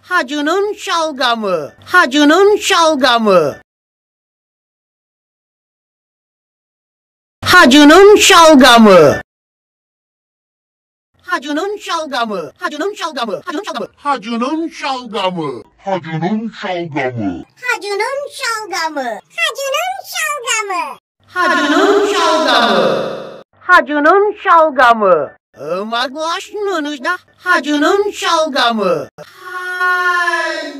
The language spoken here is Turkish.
Hacının şalgamı. Hacının şalgamı. Hacının şalgamı. Hacının şalgamı. Hacının şalgamı. Hacının şalgamı. Hacının şalgamı. Hacının şalgamı. Hacının şalgamı. Hacının şalgamı. Hacının şalgamı. Hacının şalgamı. Maglaşmınız da hacının şalgamı. Hay.